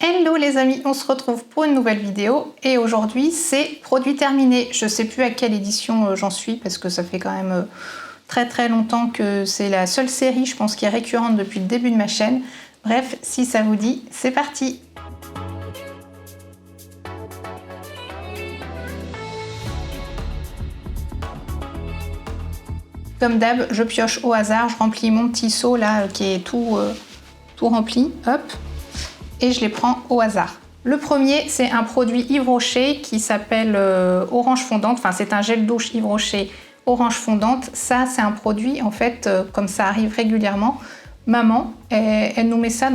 Hello les amis, on se retrouve pour une nouvelle vidéo et aujourd'hui c'est produit terminé. Je sais plus à quelle édition j'en suis parce que ça fait quand même très longtemps que c'est la seule série, je pense, qui est récurrente depuis le début de ma chaîne. Bref, si ça vous dit, c'est parti! Comme d'hab, je pioche au hasard, je remplis mon petit seau là qui est tout rempli, hop, et je les prends au hasard. Le premier, c'est un produit Yves Rocher qui s'appelle Orange Fondante, enfin c'est un gel douche Yves Rocher Orange Fondante. Ça, c'est un produit, en fait, comme ça arrive régulièrement, maman, elle nous met ça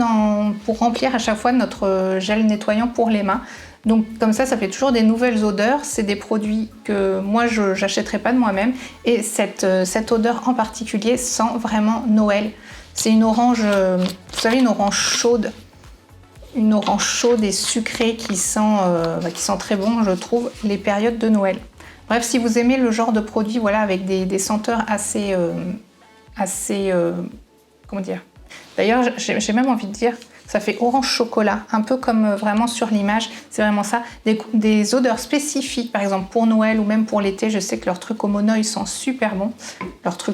pour remplir à chaque fois notre gel nettoyant pour les mains. Donc comme ça fait toujours des nouvelles odeurs. C'est des produits que moi, je n'achèterais pas de moi-même. Et cette odeur en particulier sent vraiment Noël. C'est une orange, vous savez, une orange chaude. Une orange chaude et sucrée qui sent très bon, je trouve, les périodes de Noël. Bref, si vous aimez le genre de produit, voilà, avec des senteurs assez comment dire. D'ailleurs, j'ai même envie de dire, ça fait orange chocolat, un peu comme vraiment sur l'image, c'est vraiment ça. Des odeurs spécifiques, par exemple pour Noël ou même pour l'été, je sais que leur truc au monoeil sent super bon.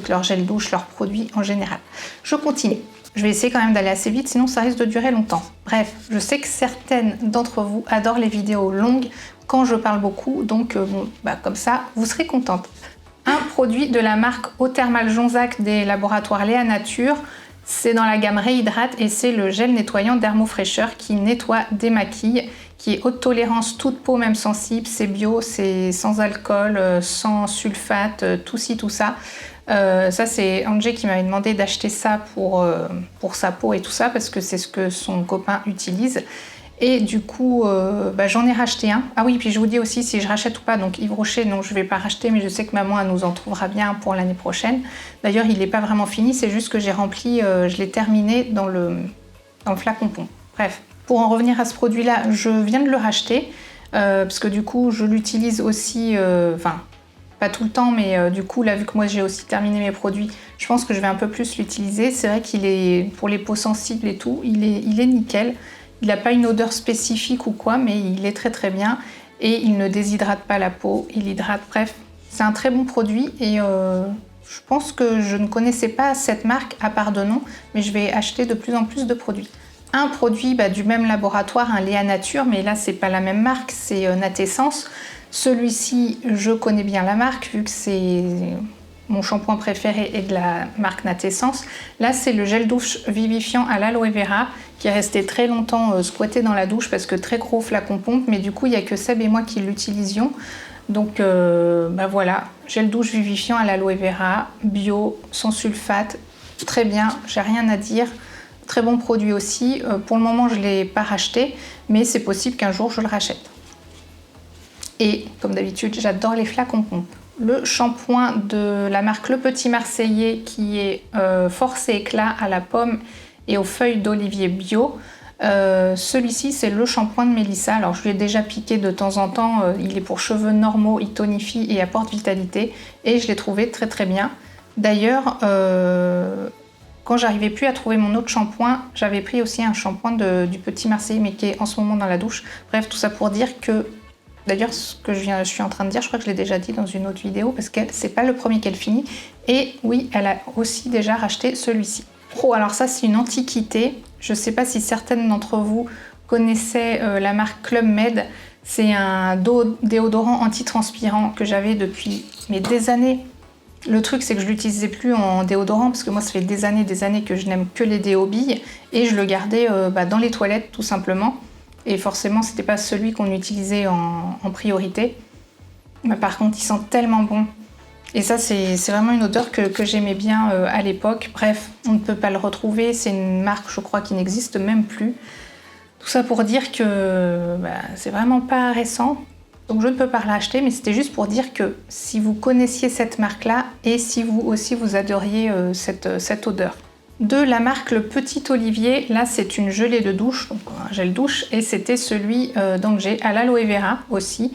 Leur gel douche, leurs produits en général. Je continue. Je vais essayer quand même d'aller assez vite, sinon ça risque de durer longtemps. Bref, je sais que certaines d'entre vous adorent les vidéos longues quand je parle beaucoup, donc comme ça, vous serez contente. Un produit de la marque Eau Thermale Jonzac des laboratoires Léa Nature. C'est dans la gamme Réhydrate et c'est le gel nettoyant Dermofraîcheur qui nettoie, démaquille, qui est haute tolérance, toute peau même sensible, c'est bio, c'est sans alcool, sans sulfate, tout ci, tout ça. Ça c'est Angé qui m'avait demandé d'acheter ça pour sa peau et tout ça parce que c'est ce que son copain utilise. Et du coup, j'en ai racheté un. Ah oui, puis je vous dis aussi si je rachète ou pas. Donc Yves Rocher, non, je ne vais pas racheter, mais je sais que maman elle nous en trouvera bien pour l'année prochaine. D'ailleurs, il n'est pas vraiment fini, c'est juste que j'ai rempli, je l'ai terminé dans le flacon pompe. Bref, pour en revenir à ce produit-là, je viens de le racheter parce que du coup, je l'utilise aussi, pas tout le temps, mais du coup, là, vu que moi j'ai aussi terminé mes produits, je pense que je vais un peu plus l'utiliser. C'est vrai qu'il est, pour les peaux sensibles et tout, il est nickel. Il n'a pas une odeur spécifique ou quoi, mais il est très bien et il ne déshydrate pas la peau, il hydrate, bref. C'est un très bon produit et je pense que je ne connaissais pas cette marque à part de nom, mais je vais acheter de plus en plus de produits. Un produit du même laboratoire, un Léa Nature, mais là c'est pas la même marque, c'est Natessence. Celui-ci, je connais bien la marque vu que c'est mon shampoing préféré est de la marque Natessence. Là, c'est le gel douche vivifiant à l'aloe vera qui est resté très longtemps squatté dans la douche parce que très gros flacon pompe, mais du coup, il n'y a que Seb et moi qui l'utilisions. Donc voilà, gel douche vivifiant à l'aloe vera, bio, sans sulfate, très bien, j'ai rien à dire. Très bon produit aussi. Pour le moment, je ne l'ai pas racheté, mais c'est possible qu'un jour je le rachète. Et comme d'habitude, j'adore les flacons pompe. Le shampoing de la marque Le Petit Marseillais qui est Force et Éclat à la pomme et aux feuilles d'olivier bio. Celui-ci, c'est le shampoing de Mélissa. Alors, je lui ai déjà piqué de temps en temps. Il est pour cheveux normaux, il tonifie et apporte vitalité. Et je l'ai trouvé très bien. D'ailleurs, quand j'arrivais plus à trouver mon autre shampoing, j'avais pris aussi un shampoing du Petit Marseillais, mais qui est en ce moment dans la douche. Bref, tout ça pour dire que... D'ailleurs, ce que je suis en train de dire, je crois que je l'ai déjà dit dans une autre vidéo, parce que c'est pas le premier qu'elle finit. Et oui, elle a aussi déjà racheté celui-ci. Oh, alors ça, c'est une antiquité. Je sais pas si certaines d'entre vous connaissaient la marque Club Med. C'est un déodorant antitranspirant que j'avais depuis des années. Le truc, c'est que je l'utilisais plus en déodorant, parce que moi, ça fait des années que je n'aime que les déos billes, et je le gardais dans les toilettes, tout simplement. Et forcément, c'était pas celui qu'on utilisait en priorité. Mais par contre, il sent tellement bon. Et ça, c'est vraiment une odeur que j'aimais bien à l'époque. Bref, on ne peut pas le retrouver. C'est une marque, je crois, qui n'existe même plus. Tout ça pour dire que c'est vraiment pas récent. Donc je ne peux pas l'acheter, mais c'était juste pour dire que si vous connaissiez cette marque-là et si vous aussi vous adoriez cette odeur. De la marque Le Petit Olivier, là c'est une gelée de douche, donc un gel douche, et c'était celui d'Angé à l'aloe vera aussi,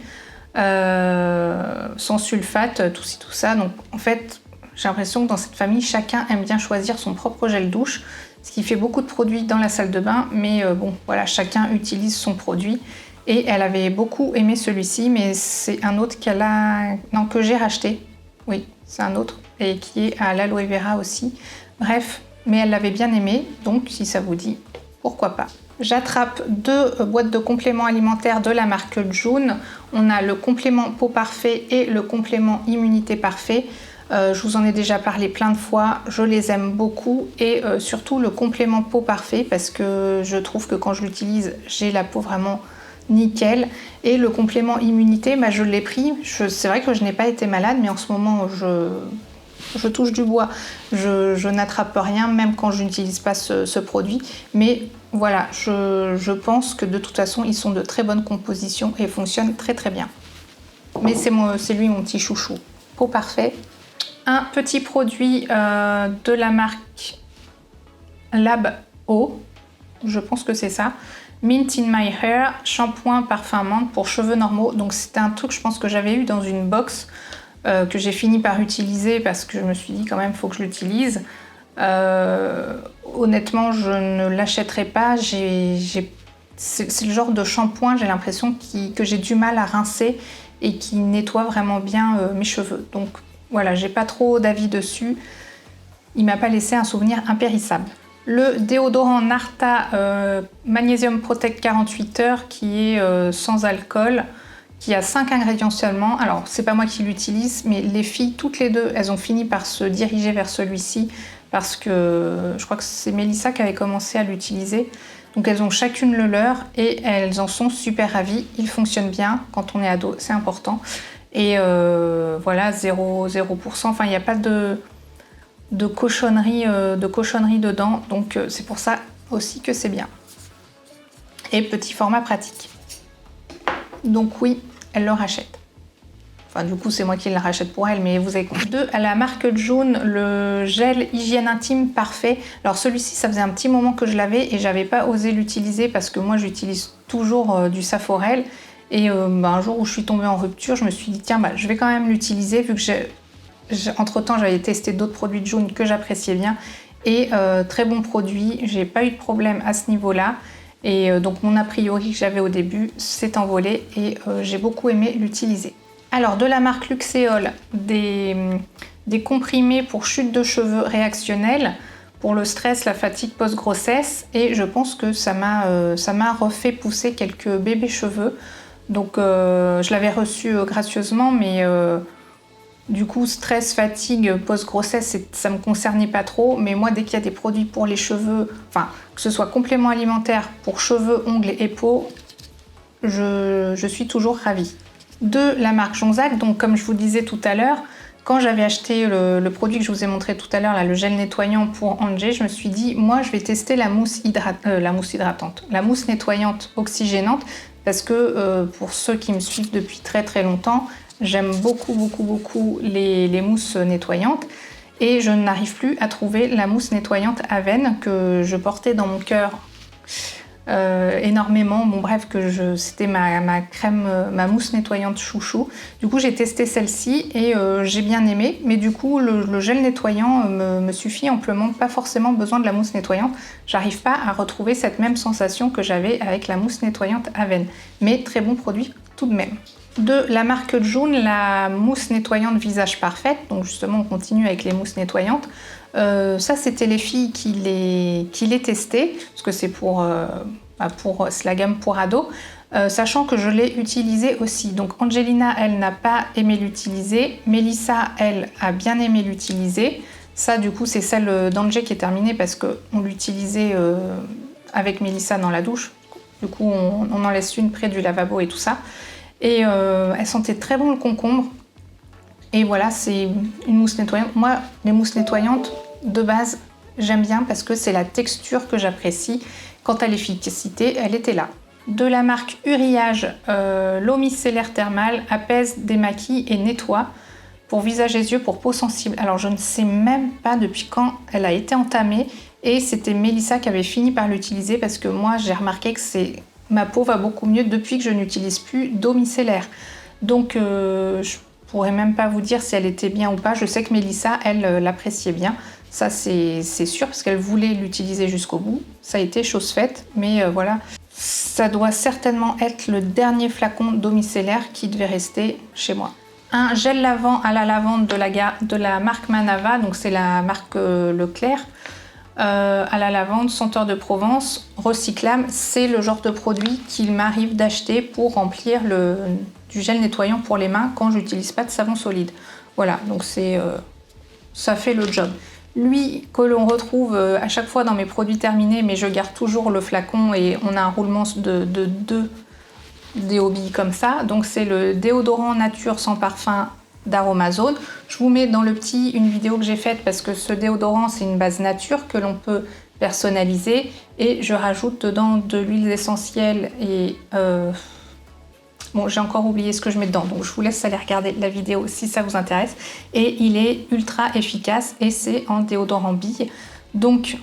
sans sulfate, tout ci tout ça. Donc en fait, j'ai l'impression que dans cette famille, chacun aime bien choisir son propre gel douche. ce qui fait beaucoup de produits dans la salle de bain, mais bon, voilà, chacun utilise son produit. Et elle avait beaucoup aimé celui-ci, mais c'est un autre que j'ai racheté. Oui, c'est un autre, et qui est à l'aloe vera aussi. Bref, mais elle l'avait bien aimé, donc si ça vous dit, pourquoi pas. J'attrape 2 boîtes de compléments alimentaires de la marque June. On a le complément peau parfait et le complément immunité parfait. Je vous en ai déjà parlé plein de fois, je les aime beaucoup et surtout le complément peau parfait parce que je trouve que quand je l'utilise, j'ai la peau vraiment nickel. Et le complément immunité, je l'ai pris. C'est vrai que je n'ai pas été malade, mais en ce moment, je touche du bois. Je n'attrape rien, même quand je n'utilise pas ce produit. Mais voilà, je pense que de toute façon, ils sont de très bonne composition et fonctionnent très très bien. Mais c'est lui mon petit chouchou. Peau parfait. Un petit produit de la marque Lab O. Je pense que c'est ça. Mint in my hair, shampoing parfum menthe pour cheveux normaux. Donc c'était un truc, je pense que j'avais eu dans une box que j'ai fini par utiliser parce que je me suis dit quand même, il faut que je l'utilise. Honnêtement, je ne l'achèterai pas. C'est le genre de shampoing, j'ai l'impression que j'ai du mal à rincer et qui nettoie vraiment bien mes cheveux. Donc voilà, j'ai pas trop d'avis dessus. Il m'a pas laissé un souvenir impérissable. Le déodorant Narta Magnesium Protect 48 heures qui est sans alcool, qui a 5 ingrédients seulement. Alors, c'est pas moi qui l'utilise, mais les filles, toutes les deux, elles ont fini par se diriger vers celui-ci parce que je crois que c'est Mélissa qui avait commencé à l'utiliser. Donc, elles ont chacune le leur et elles en sont super ravies. Il fonctionne bien quand on est ado, c'est important. Et voilà, 0%. Enfin, il n'y a pas de cochonnerie dedans, donc c'est pour ça aussi que c'est bien. Et petit format pratique. Donc oui, elle le rachète. Enfin du coup c'est moi qui le rachète pour elle, mais vous avez compris. À la marque June, le gel hygiène intime parfait. Alors celui-ci, ça faisait un petit moment que je l'avais et j'avais pas osé l'utiliser parce que moi j'utilise toujours du Saforel. Et un jour où je suis tombée en rupture, je me suis dit tiens, je vais quand même l'utiliser vu que entre-temps, j'avais testé d'autres produits de June que j'appréciais bien et très bon produit. J'ai pas eu de problème à ce niveau-là et donc mon a priori que j'avais au début s'est envolé et j'ai beaucoup aimé l'utiliser. Alors de la marque Luxéol, des comprimés pour chute de cheveux réactionnels pour le stress, la fatigue post-grossesse et je pense que ça m'a refait pousser quelques bébés cheveux. Donc je l'avais reçu gracieusement mais du coup, stress, fatigue, post-grossesse, ça ne me concernait pas trop. Mais moi, dès qu'il y a des produits pour les cheveux, enfin, que ce soit complément alimentaire pour cheveux, ongles et peau, je suis toujours ravie. De la marque Jonzac, donc comme je vous disais tout à l'heure, quand j'avais acheté le produit que je vous ai montré tout à l'heure, le gel nettoyant pour Angé, je me suis dit, moi, je vais tester la mousse nettoyante oxygénante, parce que pour ceux qui me suivent depuis très très longtemps, j'aime beaucoup les mousses nettoyantes et je n'arrive plus à trouver la mousse nettoyante Aven que je portais dans mon cœur énormément. Bon bref, c'était ma crème, ma mousse nettoyante chouchou. Du coup, j'ai testé celle-ci et j'ai bien aimé. Mais du coup, le gel nettoyant me suffit amplement. Pas forcément besoin de la mousse nettoyante. J'arrive pas à retrouver cette même sensation que j'avais avec la mousse nettoyante Aven. Mais très bon produit tout de même. De la marque June, la mousse nettoyante visage parfaite. Donc justement, on continue avec les mousses nettoyantes. Ça, c'était les filles qui les testaient, parce que c'est pour la gamme pour ados, sachant que je l'ai utilisé aussi. Donc Angelina, elle n'a pas aimé l'utiliser. Mélissa, elle, a bien aimé l'utiliser. Ça, du coup, c'est celle d'Angé qui est terminée parce qu'on l'utilisait avec Mélissa dans la douche. Du coup, on en laisse une près du lavabo et tout ça. Et elle sentait très bon le concombre. Et voilà, c'est une mousse nettoyante. Moi, les mousses nettoyantes, de base, j'aime bien parce que c'est la texture que j'apprécie. Quant à l'efficacité, elle était là. De la marque Uriage, l'eau micellaire thermale apaise, démaquille et nettoie pour visage et yeux, pour peau sensible. Alors, je ne sais même pas depuis quand elle a été entamée. Et c'était Mélissa qui avait fini par l'utiliser parce que moi, j'ai remarqué que ma peau va beaucoup mieux depuis que je n'utilise plus d'eau micellaire. Donc, je pourrais même pas vous dire si elle était bien ou pas. Je sais que Mélissa, elle l'appréciait bien. Ça, c'est sûr, parce qu'elle voulait l'utiliser jusqu'au bout. Ça a été chose faite, mais voilà. Ça doit certainement être le dernier flacon d'eau micellaire qui devait rester chez moi. Un gel lavant à la lavande de la marque Manava, donc c'est la marque Leclerc. À la lavande, senteur de Provence, recyclable. C'est le genre de produit qu'il m'arrive d'acheter pour remplir du gel nettoyant pour les mains quand j'utilise pas de savon solide. Voilà, donc ça fait le job. Lui, que l'on retrouve à chaque fois dans mes produits terminés, mais je garde toujours le flacon et on a un roulement de 2 déobilles comme ça. Donc c'est le déodorant nature sans parfum d'Aromazone. Je vous mets dans le petit une vidéo que j'ai faite parce que ce déodorant, c'est une base nature que l'on peut personnaliser. Et je rajoute dedans de l'huile essentielle et... Bon, j'ai encore oublié ce que je mets dedans, donc je vous laisse aller regarder la vidéo si ça vous intéresse. Et il est ultra efficace et c'est en déodorant bille. Donc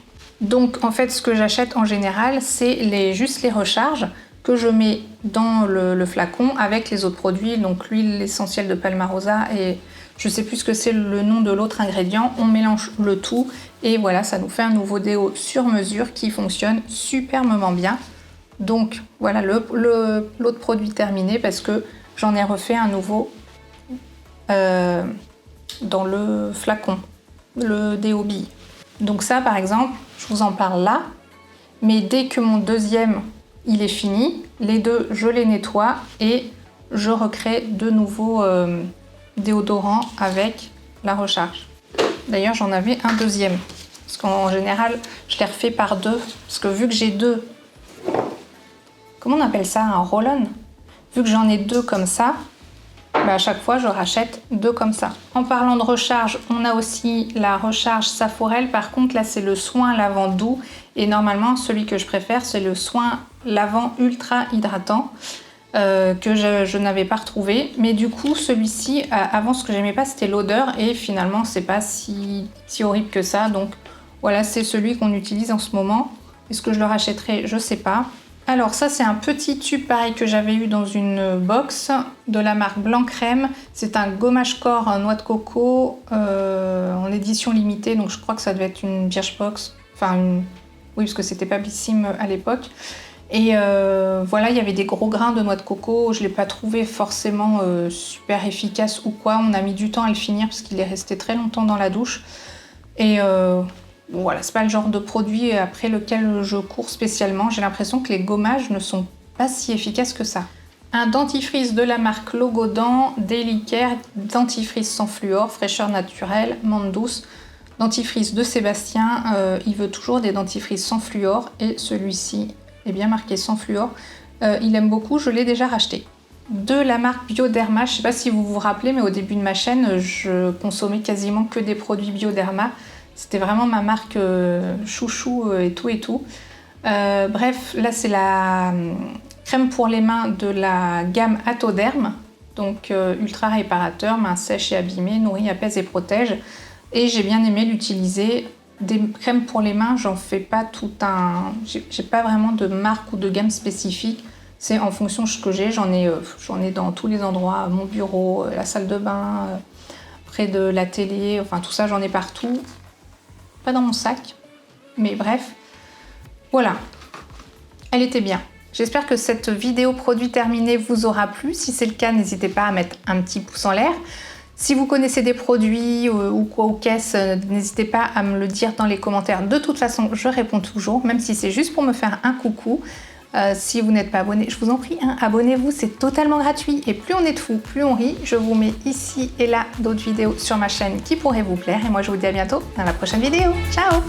en fait, ce que j'achète en général, c'est juste les recharges que je mets dans le flacon avec les autres produits, donc l'huile essentielle de Palmarosa et je sais plus ce que c'est le nom de l'autre ingrédient. On mélange le tout et voilà, ça nous fait un nouveau déo sur mesure qui fonctionne superbement bien. Donc voilà l'autre produit terminé parce que j'en ai refait un nouveau dans le flacon, le déo bille. Donc ça par exemple, je vous en parle là, mais dès que mon deuxième il est fini, les deux je les nettoie et je recrée de nouveaux déodorants avec la recharge. D'ailleurs j'en avais un deuxième, parce qu'en général je les refais par 2, parce que vu que j'ai 2, comment on appelle ça, un roll-on? Vu que j'en ai 2 comme ça, bah à chaque fois je rachète 2 comme ça. En parlant de recharge, on a aussi la recharge Saforel. Par contre là c'est le soin lavant doux et normalement celui que je préfère c'est le soin lavant ultra hydratant que je n'avais pas retrouvé. Mais du coup celui-ci, avant ce que j'aimais pas c'était l'odeur et finalement c'est pas si horrible que ça. Donc voilà, c'est celui qu'on utilise en ce moment. Est-ce que je le rachèterai? Je sais pas. Alors ça c'est un petit tube pareil que j'avais eu dans une box de la marque Blanc Crème. C'est un gommage corps en noix de coco en édition limitée, donc je crois que ça devait être une Birchbox. Enfin oui, parce que c'était pas Blissim à l'époque. Et voilà, il y avait des gros grains de noix de coco. Je l'ai pas trouvé forcément super efficace ou quoi. On a mis du temps à le finir parce qu'il est resté très longtemps dans la douche. Et bon, voilà, c'est pas le genre de produit après lequel je cours spécialement. J'ai l'impression que les gommages ne sont pas si efficaces que ça. Un dentifrice de la marque Logodan, Daily Care, dentifrice sans fluor, fraîcheur naturelle, menthe douce. Dentifrice de Sébastien, il veut toujours des dentifrices sans fluor et celui-ci est bien marqué sans fluor. Il aime beaucoup, je l'ai déjà racheté. De la marque Bioderma, je ne sais pas si vous vous rappelez, mais au début de ma chaîne, je consommais quasiment que des produits Bioderma. C'était vraiment ma marque chouchou et tout et tout. Bref, là c'est la crème pour les mains de la gamme Atoderm. Donc ultra réparateur, main sèche et abîmée, nourrit, apaise et protège. Et j'ai bien aimé l'utiliser. Des crèmes pour les mains, j'en fais pas tout un... J'ai pas vraiment de marque ou de gamme spécifique. C'est en fonction de ce que j'ai. J'en ai dans tous les endroits. Mon bureau, la salle de bain, près de la télé. Enfin tout ça, j'en ai partout. Pas dans mon sac. Mais bref. Voilà. Elle était bien. J'espère que cette vidéo produit terminé vous aura plu. Si c'est le cas, n'hésitez pas à mettre un petit pouce en l'air. Si vous connaissez des produits ou quoi aux caisses, n'hésitez pas à me le dire dans les commentaires. De toute façon, je réponds toujours, même si c'est juste pour me faire un coucou. Si vous n'êtes pas abonné, je vous en prie, hein, abonnez-vous, c'est totalement gratuit. Et plus on est de fous, plus on rit. Je vous mets ici et là d'autres vidéos sur ma chaîne qui pourraient vous plaire. Et moi, je vous dis à bientôt dans la prochaine vidéo. Ciao!